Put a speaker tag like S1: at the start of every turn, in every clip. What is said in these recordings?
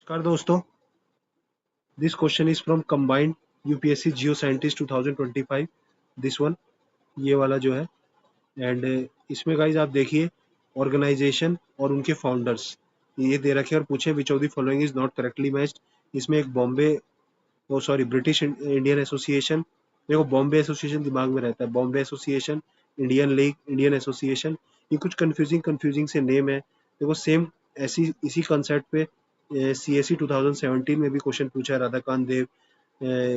S1: नमस्कार दोस्तों, this question is from combined UPSC Jio scientist 2025। This one, ये वाला जो है। एंड इसमें गाइज आप देखिए, ऑर्गेनाइजेशन और उनके फाउंडर्स ये दे रखे और पूछे which of the following is not correctly matched. इसमें एक बॉम्बे, ओ सॉरी, ब्रिटिश इंडियन एसोसिएशन, देखो बॉम्बे एसोसिएशन दिमाग में रहता है, Bombay association, Indian league, Indian association, ये कुछ कंफ्यूजिंग से नेम है। देखो सेम ऐसी इसी कंसेप्ट पे सीएससी 2017 में भी क्वेश्चन पूछा है, राधाकांत देव,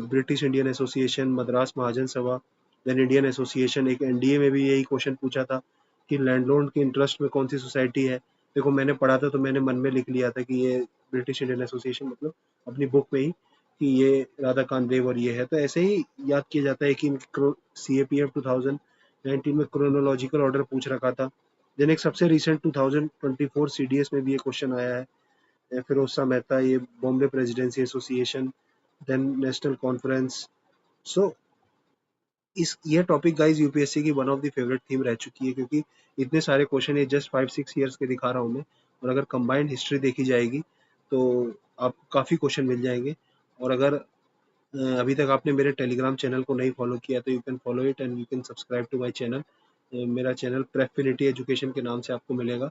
S1: British Indian association, Madras Mahajan सभा, देन इंडियन एसोसिएशन। एक एनडीए में भी यही क्वेश्चन पूछा था कि लैंडलॉर्ड के इंटरेस्ट में कौन सी सोसाइटी है। देखो मैंने पढ़ा था तो मैंने मन में लिख लिया था कि ये ब्रिटिश इंडियन एसोसिएशन, मतलब अपनी बुक में ही, कि ये राधाकांत देव और ये है। तो ऐसे ही याद किया जाता है कि सीएपीएफ 2019 में क्रोनोलॉजिकल ऑर्डर पूछ रखा था। देन एक सबसे रिसेंट 2024 सीडीएस में भी ये क्वेश्चन आया है, फिरोज शाह मेहता, ये Bombay presidency association, then national conference. So इस ये टॉपिक गाइज यूपीएससी की one of the favourite theme रह चुकी है, क्योंकि इतने सारे क्वेश्चन ये जस्ट 5-6 ईयर्स के दिखा रहा हूँ मैं, और अगर कंबाइंड हिस्ट्री देखी जाएगी तो आपको काफ़ी क्वेश्चन मिल जाएंगे। और अगर अभी तक आपने मेरे टेलीग्राम चैनल को नहीं फॉलो किया तो you can follow it and you can subscribe to my channel. मेरा चैनल प्रेफिनिटी एजुकेशन के नाम से आपको मिलेगा।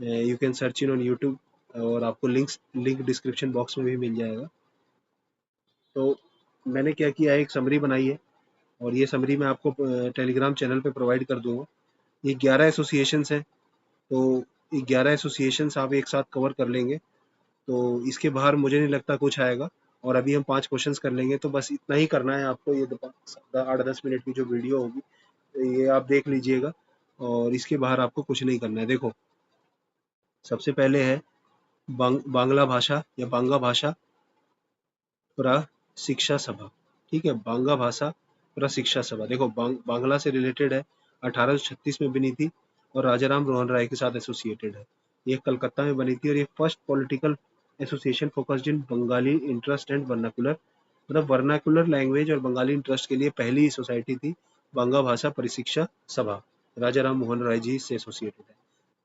S1: You can search in on YouTube, और आपको लिंक डिस्क्रिप्शन बॉक्स में भी मिल जाएगा। तो मैंने क्या किया है, एक समरी बनाई है, और ये समरी मैं आपको टेलीग्राम चैनल पे प्रोवाइड कर दूंगा। ये 11 एसोसिएशंस हैं, तो ये 11 एसोसिएशंस आप एक साथ कवर कर लेंगे तो इसके बाहर मुझे नहीं लगता कुछ आएगा। और अभी हम 5 क्वेश्चंस कर लेंगे, तो बस इतना ही करना है आपको। ये 8-10 मिनट की जो वीडियो होगी ये आप देख लीजिएगा, और इसके बाहर आपको कुछ नहीं करना है। देखो सबसे पहले है बांग्ला भाषा या बांगा भाषा प्रशिक्षा सभा। ठीक है, बांगा भाषा प्रशिक्षा सभा। देखो बांग्ला से रिलेटेड है, 1836 में बनी थी, और राजा राम मोहन राय के साथ एसोसिएटेड है। ये कलकत्ता में बनी थी, और ये first political association focused in Bengali interest and vernacular, मतलब वर्नाकुलर लैंग्वेज और बंगाली इंटरेस्ट के लिए पहली सोसाइटी थी बांगा भाषा परिशिक्षा सभा। राजा राम मोहन राय जी से एसोसिएटेड है।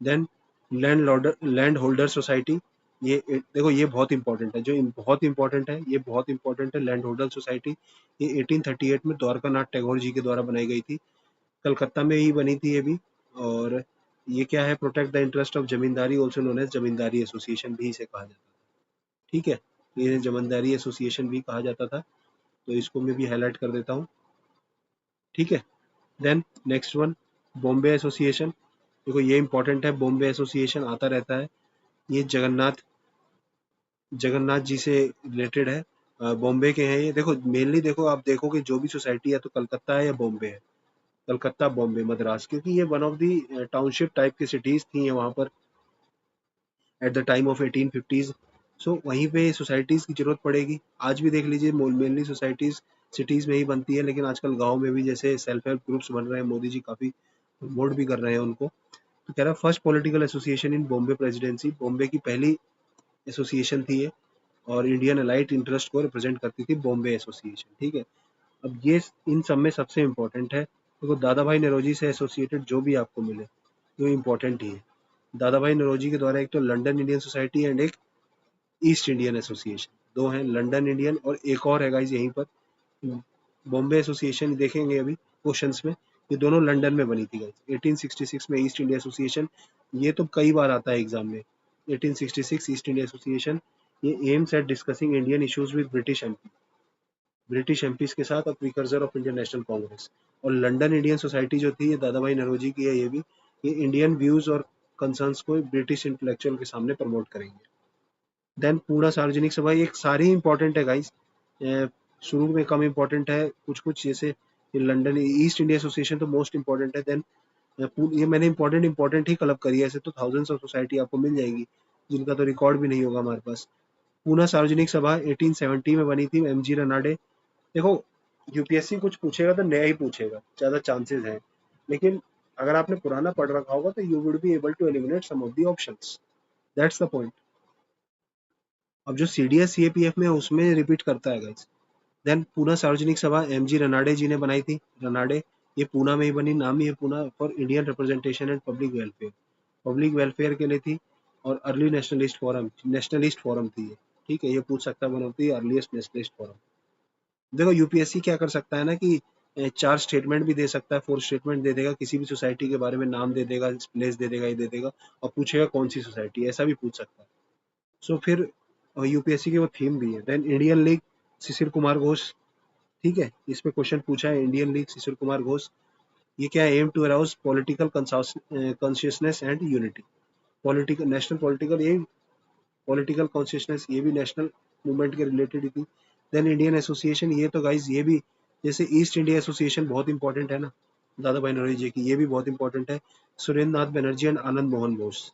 S1: देन लैंड होल्डर सोसाइटी, ये देखो ये बहुत इंपॉर्टेंट है, बहुत इंपॉर्टेंट है, ये बहुत इंपॉर्टेंट है। लैंड होल्डर सोसाइटी ये 1838 में द्वारका नाथ टैगोर जी के द्वारा बनाई गई थी, कलकत्ता में ही बनी थी ये भी। और ये क्या है, protect the interest of Zamindari, also known as Zamindari Association भी इसे कहा जाता था। ठीक है, ये जमींदारी एसोसिएशन भी कहा जाता था, तो इसको मैं भी हाईलाइट कर देता हूँ। ठीक है, then next one, Bombay Association. देखो ये इंपॉर्टेंट है, बॉम्बे एसोसिएशन आता रहता है, ये जगन्नाथ जी से रिलेटेड है, बॉम्बे के हैं ये। देखो मेनली देखो, आप देखो कि जो भी सोसाइटी है तो कलकत्ता है या बॉम्बे है, कलकत्ता, बॉम्बे, मद्रास, क्योंकि ये one of the township type की सिटीज थी वहाँ पर at the time of 1850s। सो वहीं पे सोसाइटीज की जरूरत पड़ेगी। आज भी देख लीजिए, मेनली सोसाइटीज सिटीज में ही बनती है, लेकिन आजकल गाँव में भी जैसे सेल्फ हेल्प ग्रुप्स बन रहे हैं, मोदी जी काफी प्रमोट भी कर रहे हैं उनको। तो कह रहा है first political association in Bombay presidency, Bombay की पहली एसोसिएशन थी ये, और इंडियन अलाइट इंटरेस्ट को रिप्रेजेंट करती थी बॉम्बे एसोसिएशन। ठीक है, अब ये इन सब में सबसे इम्पोर्टेंट है, देखो दादा भाई नौरोजी से एसोसिएटेड जो भी आपको मिले वो इम्पोर्टेंट ही है। दादा भाई नौरोजी के द्वारा एक तो लंदन इंडियन सोसाइटी एंड एक ईस्ट इंडियन एसोसिएशन, दो हैं, लंदन इंडियन और एक और है गाइज यहीं पर बॉम्बे एसोसिएशन। देखेंगे अभी क्वेश्चंस में, ये दोनों लंदन में बनी थी गाइज 1866 में। ईस्ट इंडिया एसोसिएशन, ये तो कई बार आता है एग्जाम में, 1866 ईस्ट इंडिया एसोसिएशन। ये aims at discussing Indian issues with British MPs के साथ, और precursor of Indian national Congress. और लंदन इंडियन सोसाइटी जो थी, ये दादा भाई नौरोजी की है, ये भी, ये इंडियन व्यूज और कंसर्न्स को ब्रिटिश इंटेलेक्चुअल के सामने प्रमोट करेंगे। देन पूर्णा सार्वजनिक सभा, ये सारी इंपॉर्टेंट है गाइस, शुरू में कम इंपॉर्टेंट है कुछ कुछ, जैसे लंदन ईस्ट इंडिया एसोसिएशन तो मोस्ट इंपॉर्टेंट है। देन ये मैंने इंपॉर्टेंट ही कलब करी है, ऐसे तो थाउजेंड्स ऑफ सोसाइटी आपको मिल जाएंगी जिनका तो रिकॉर्ड भी नहीं होगा हमारे पास। पूना सार्वजनिक सभा 1870 में बनी थी, एमजी रनाडे। देखो यूपीएससी कुछ पूछेगा तो नया ही पूछेगा, ज्यादा चांसेस हैं, लेकिन अगर आपने पुराना पढ़ रखा होगा तो you would be able to eliminate some of the options, that's the point. अब जो सीडीएस सीएपीएफ में है उसमें रिपीट करता है गाइस। देन पूना सार्वजनिक सभा एमजी रनाडे जी ने बनाई थी, रनाडे, ये पूना में ही बनी, नाम ही है Poona, for Indian representation and public welfare के लिए थी। और अर्ली नेशनलिस्ट फोरम थी ये, ठीक है, ये पूछ सकता है one of the earliest nationalist forum. देखो यूपीएससी क्या कर सकता है ना कि चार स्टेटमेंट भी दे सकता है, फोर स्टेटमेंट दे देगा, किसी भी सोसाइटी के बारे में नाम दे देगा, प्लेस दे देगा, ये दे देगा, और पूछेगा कौन सी सोसाइटी, ऐसा भी पूछ सकता है। सो फिर यूपीएससी की वो थीम भी है। Then Indian league Shishir Kumar Ghosh, ठीक है, इस पे क्वेश्चन पूछा है, इंडियन लीग शिशिर कुमार घोष, ये क्या है, aim to arouse political consciousness and unity, political national political, ये पॉलिटिकल कॉन्शियसनेस, ये भी नेशनल मूवमेंट के रिलेटेड ही थी। देन इंडियन एसोसिएशन, ये तो गाइज ये भी, जैसे ईस्ट इंडिया एसोसिएशन बहुत इंपॉर्टेंट है ना दादा भाई नौरोजी जी की, ये भी बहुत इंपॉर्टेंट है। सुरेंद्र नाथ बनर्जी एंड आनंद मोहन बोस,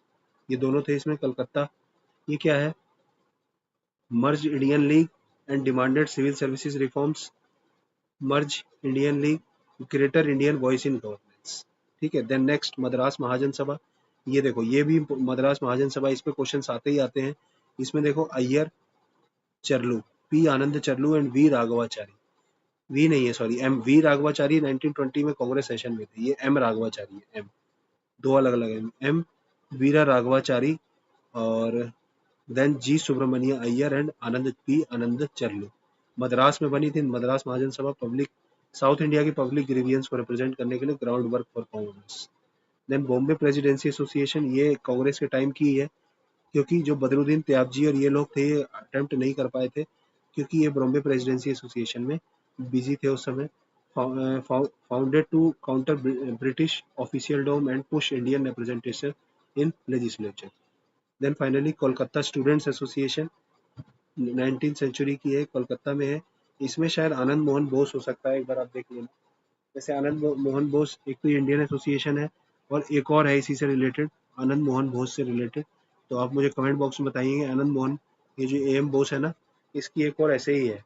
S1: ये दोनों थे इसमें, कलकत्ता। ये क्या है, merge Indian league and demanded civil services reforms, merge Indian league, greater Indian voice in governance, ठीक है। देन नेक्स्ट मद्रास महाजन सभा, ये देखो ये भी मद्रास महाजन सभा, इस पे क्वेश्चन आते ही आते हैं। इसमें देखो Iyer Charlu, P Anand Charlu and V Raghavachari, V नहीं है सॉरी, एम वी राघवाचारी 1920 में कांग्रेस सेशन में थे, ये एम राघवाचारी है, एम दो अलग अलग है, एम वीरा राघवाचारी और then G Subramania Iyer and Anand P Anand Charlu. Madras में बनी थी Madras Mahajan Sabha, public South India की पब्लिक ग्रीवियंस को रिप्रेजेंट करने के लिए, ground work for Congress. Then Bombay presidency association, ये कांग्रेस के टाइम की है, क्योंकि जो बदरुद्दीन त्याबजी और ये लोग थे ये अटेम्प्ट नहीं कर पाए थे, क्योंकि ये बॉम्बे प्रेसिडेंसी एसोसिएशन में बिजी थे उस समय। Founded to counter British officialdom and push Indian representation in legislature. Then finally Kolkata students association, 19th century की है, कोलकाता में है। इसमें शायद आनंद मोहन बोस हो सकता है, एक बार आप देख लेना। जैसे आनंद मोहन बोस एक तो इंडियन एसोसिएशन है, और एक और है इसी से रिलेटेड, आनंद मोहन बोस से रिलेटेड। तो आप मुझे कमेंट बॉक्स में बताइए आनंद मोहन, ये जो एम बोस है ना, इसकी एक और ऐसे ही है,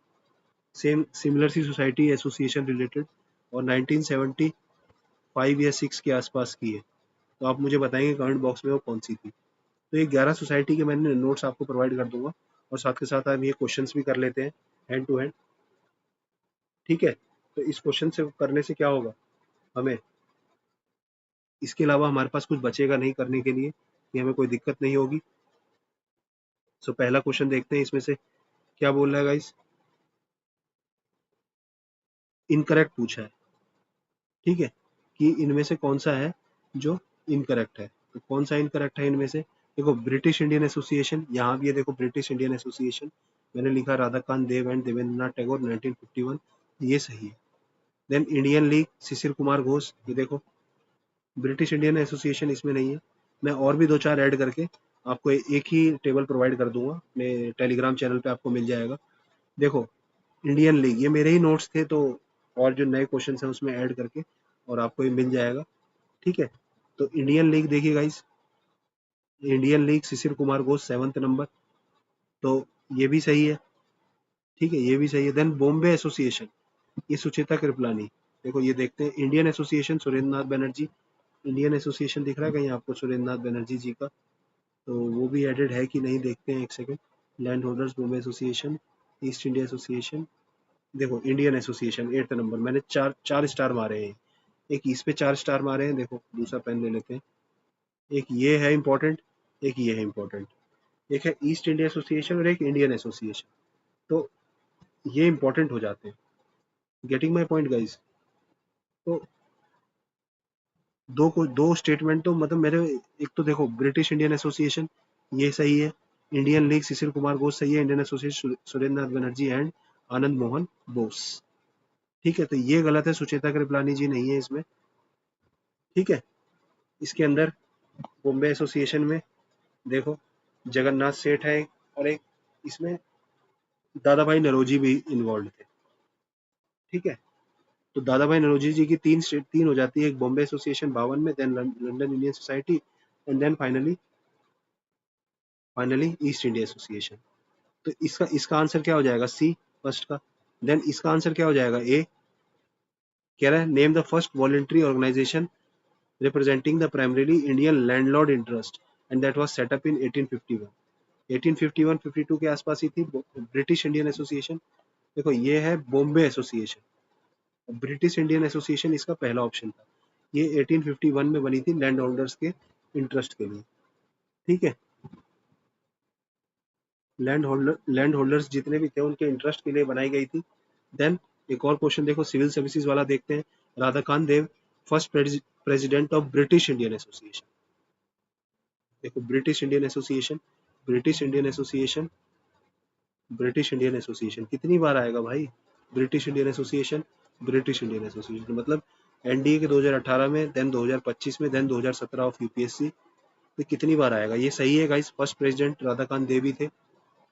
S1: सेम सिमिलर सी सोसाइटी एसोसिएशन रिलेटेड, और 1975 या 6 के आसपास की है। तो आप मुझे बताएंगे कमेंट बॉक्स में वो कौन सी थी। तो ये 11 सोसाइटी के मैंने नोट्स आपको प्रोवाइड कर दूंगा, और साथ के साथ हम ये क्वेश्चंस भी कर लेते हैं हैंड टू हैंड, ठीक है। तो इस क्वेश्चन से करने से क्या होगा, हमें इसके अलावा हमारे पास कुछ बचेगा नहीं करने के लिए, कि हमें कोई दिक्कत नहीं होगी। सो पहला क्वेश्चन देखते हैं इसमें से क्या बोल रहा है गाइस, इनकरेक्ट पूछा है, ठीक है, कि इनमें से कौन सा है जो इनकरेक्ट है। तो कौन सा इनकरेक्ट है इनमें से, देखो ब्रिटिश इंडियन एसोसिएशन, यहाँ भी ये देखो ब्रिटिश इंडियन एसोसिएशन, मैंने लिखा राधाकांत देव एंड देवेंद्रनाथ टैगोर 1951, ये सही है। Then Indian league Shishir Kumar Ghosh, ये देखो ब्रिटिश इंडियन एसोसिएशन इसमें नहीं है। मैं और भी दो चार ऐड करके आपको एक ही टेबल प्रोवाइड कर दूंगा, अपने टेलीग्राम चैनल पे आपको मिल जाएगा। देखो इंडियन लीग, ये मेरे ही नोट्स थे, तो और जो नए क्वेश्चन हैं उसमें ऐड करके और आपको ये मिल जाएगा, ठीक है। तो इंडियन लीग देखिए guys, Indian league Shishir Kumar Ghosh 7th number, तो ये भी सही है, ठीक है, ये भी सही है। देन बॉम्बे एसोसिएशन, ये सुचेता कृपलानी, देखो ये देखते हैं, Indian association Surendra Nath Banerjee, Indian association दिख रहा है कहीं आपको सुरेंद्र नाथ बनर्जी जी का, तो वो भी एडेड है कि नहीं देखते हैं, एक second. Land holders Bombay association, east India association, देखो इंडियन एसोसिएशन 8th नंबर, मैंने चार चार स्टार मारे हैं, एक इस पे 4 स्टार मारे हैं, देखो दूसरा पेन ले लेते हैं, एक ये है इंपॉर्टेंट, एक ये है इंपॉर्टेंट, एक है ईस्ट इंडिया एसोसिएशन और एक इंडियन एसोसिएशन, तो ये इंपॉर्टेंट हो जाते हैं। गेटिंग माई पॉइंट गाइज, तो दो स्टेटमेंट तो मतलब मेरे, एक तो देखो ब्रिटिश इंडियन एसोसिएशन ये सही है, इंडियन लीग शिशिर कुमार घोष सही है, Indian association Surendra Nath Banerjee and Anand Mohan Bose, ठीक है। तो ये गलत है, सुचेता कृपलानी जी नहीं है इसमें, ठीक है। इसके अंदर बॉम्बे एसोसिएशन में देखो जगन्नाथ सेठ है, और एक इसमें दादा भाई नरोजी भी इन्वॉल्व थे, ठीक है। तो दादा भाई नरोजी जी की तीन हो जाती है, एक बॉम्बे एसोसिएशन 52 में, then London Indian Society, and then finally East India Association. तो इसका इसका आंसर क्या हो जाएगा, सी फर्स्ट का। देन इसका आंसर क्या हो जाएगा, ए, कह रहा है name the first voluntary organisation representing the primarily Indian landlord interest and that was set up in 1851, 1851-52 के आसपास ही थी ब्रिटिश इंडियन एसोसिएशन। देखो ये है Bombay association, British Indian association इसका पहला ऑप्शन था, ये 1851 में बनी थी लैंड होल्डर्स के इंटरेस्ट के लिए, ठीक है। लैंड होल्डर्स जितने भी थे उनके इंटरेस्ट के लिए बनाई गई थी। देन एक और क्वेश्चन देखो सिविल सर्विसेज वाला देखते हैं। Radhakant Dev first president of British Indian association. देखो British Indian association, British Indian association, British Indian association कितनी बार आएगा भाई? British Indian association, British Indian association मतलब एनडीए के 2018 में, देन 2025 में, देन 2017 ऑफ यूपीएससी। तो कितनी बार आएगा? ये सही है गाइस, फर्स्ट प्रेसिडेंट राधाकांत देवी थे,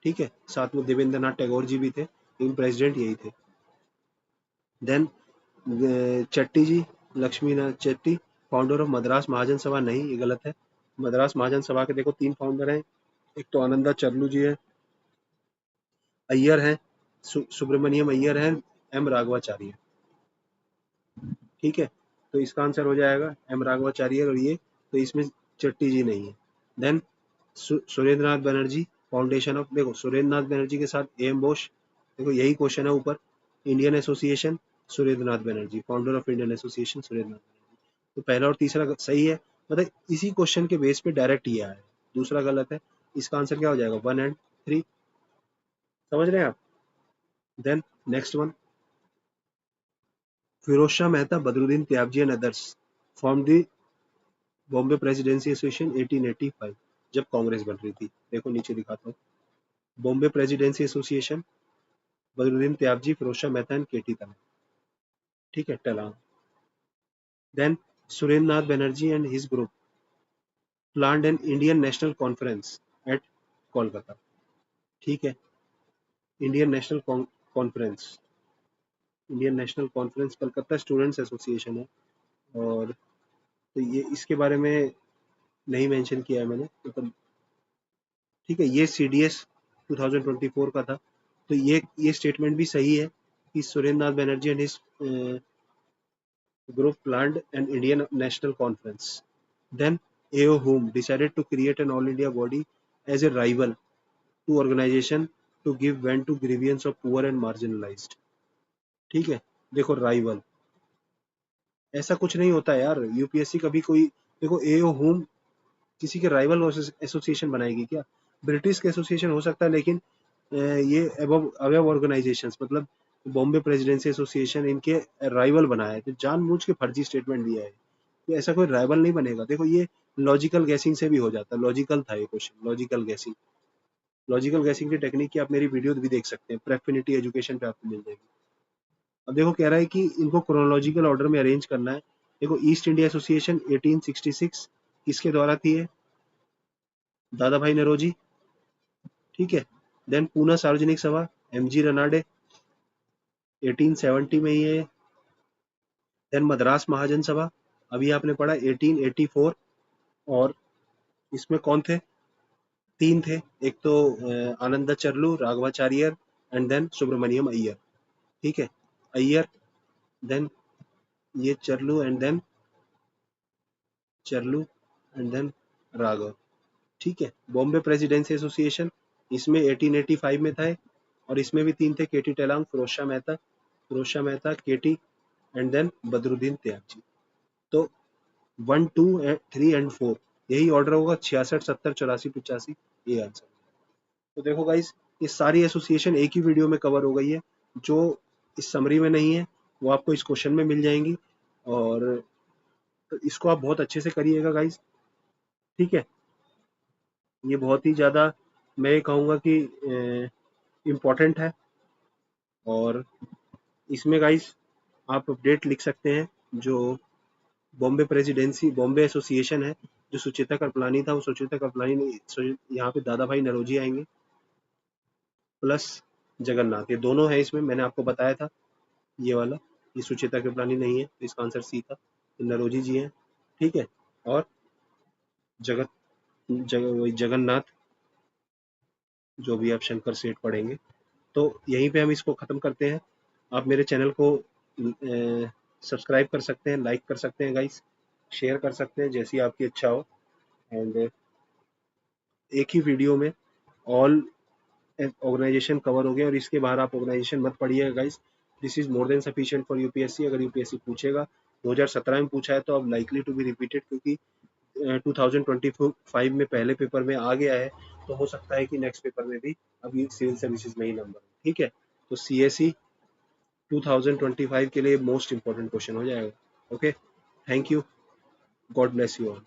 S1: ठीक है, साथ में देवेंद्र नाथ टैगोर जी भी थे, लेकिन प्रेसिडेंट यही थे। Then Chetty ji, Lakshminath Chetty, founder of Madras Mahajan Sabha, नहीं ये गलत है। मद्रास महाजन सभा के देखो 3 फाउंडर हैं, एक तो आनंदा चरलू जी है, अय्यर हैं, सुब्रमण्यम अय्यर हैं, एम राघवाचार्य, ठीक है। तो इसका आंसर हो जाएगा एम राघवाचार्य और ये, तो इसमें चट्टी जी नहीं है। Then Surendra Nath Banerjee, foundation of, देखो सुरेंद्र नाथ बनर्जी के साथ एम बोस, देखो यही क्वेश्चन है ऊपर, Indian association Surendra Nath Banerjee, founder of Indian association Surendra Nath Banerjee. तो पहला और तीसरा सही है, मतलब इसी क्वेश्चन के बेस पे डायरेक्ट ये आया है, दूसरा गलत है। इसका आंसर क्या हो जाएगा? 1 एंड 3, समझ रहे हैं आप? Then next one, Firoz Shah Mehta, Badruddin Tyabji and others from the Bombay presidency association 1885, जब कांग्रेस बन रही थी। देखो नीचे दिखाता हूँ, Bombay presidency association, Badruddin Tyabji, Firoz Shah Mehta and K T Telang, ठीक है, Telang. Then Surendra Nath Banerjee and his group planned an Indian national conference at Kolkata, ठीक है, Indian national conference, Indian national conference Calcutta students association है, और तो ये इसके बारे में नहीं मेंशन किया है मैंने, मतलब ठीक है, ये सीडीएस 2024 का था। तो ये स्टेटमेंट भी सही है कि Surendra Nath Banerjee and his group planned an Indian national conference. Then AO Hum decided to create an all India body as a rival to organization to give vent to grievance of poor and marginalized. ठीक है, देखो rival, ऐसा कुछ नहीं होता यार, UPSC कभी कोई, देखो एओ होम किसी के राइवल एसोसिएशन बनाएगी क्या? ब्रिटिश के एसोसिएशन हो सकता है, लेकिन ये अबव ऑर्गेनाइजेशंस मतलब बॉम्बे प्रेसिडेंसी एसोसिएशन इनके राइवल बनाया है, तो जानबूझ के फर्जी स्टेटमेंट दिया है, तो ऐसा कोई राइवल नहीं बनेगा। देखो ये लॉजिकल गैसिंग से भी हो जाता है, लॉजिकल था ये question, logical guessing, logical guessing की टेक्निक की आप मेरी वीडियो भी देख सकते हैं, प्रेफिनिटी एजुकेशन पे आपको मिल जाएगी। अब देखो कह रहा है कि इनको क्रोनोलॉजिकल ऑर्डर में अरेंज करना है। देखो ईस्ट इंडिया एसोसिएशन 1866 किसके द्वारा थी है? दादा भाई नरोजी, ठीक है। देन पूना सार्वजनिक सभा एम जी रनाडे 1870 में ही है। देन मद्रास महाजन सभा अभी आपने पढ़ा 1884, और इसमें कौन थे? 3 थे, एक तो आनंदा चरलू, राघवाचार्यर एंड देन सुब्रमण्यम अय्यर, ठीक है, अय्यर, देन ये चरलू एंड देन राघव, ठीक है। बॉम्बे प्रेसिडेंसी एसोसिएशन इसमें 1885 में था, और इसमें भी 3 थे, केटी टेलांग, फिरोज शाह मेहता, केटी एंड देन बदरुद्दीन त्यागजी। तो 1 2 3 एंड 4 यही ऑर्डर होगा, 66 70 84 85, ये आंसर। तो देखो गाइस, ये सारी एसोसिएशन एक ही वीडियो में कवर हो गई है, जो इस समरी में नहीं है वो आपको इस क्वेश्चन में मिल जाएंगी, और तो इसको आप बहुत अच्छे से करिएगा गाइस, ठीक है। ये बहुत ही ज़्यादा मैं ये कहूँगा कि इम्पोर्टेंट है, और इसमें गाइस आप अपडेट लिख सकते हैं, जो बॉम्बे एसोसिएशन है, जो सुचेता कृपलानी था, वो सुचेता कृपलानी नहीं, यहाँ पे दादा भाई नरोजी आएंगे, प्लस जगन्नाथ, ये दोनों है इसमें, मैंने आपको बताया था ये वाला, ये सुचेता कृपलानी नहीं है, तो इसका आंसर सी था, तो नरोजी जी हैं, ठीक है। और वही जगन्नाथ, जो भी आप शंकर सेठ पढ़ेंगे। तो यहीं पे हम इसको ख़त्म करते हैं। आप मेरे चैनल को सब्सक्राइब कर सकते हैं, लाइक कर सकते हैं गाइस, शेयर कर सकते हैं, जैसी आपकी इच्छा हो। एंड एक ही वीडियो में ऑल ऑर्गेनाइजेशन कवर हो गया, और इसके बाहर आप ऑर्गेनाइजेशन मत पढ़िएगा guys, this is more than sufficient for UPSC. अगर यूपीएससी पूछेगा, 2017 में पूछा है, तो अब लाइकली टू बी रिपीटेड, क्योंकि 2025 में पहले पेपर में आ गया है, तो हो सकता है कि नेक्स्ट पेपर में भी अभी सिविल सर्विसेज में ही नंबर हो, ठीक है। तो CSE 2025 के लिए मोस्ट इंपॉर्टेंट क्वेश्चन हो जाएगा। Okay, thank you, God bless you all.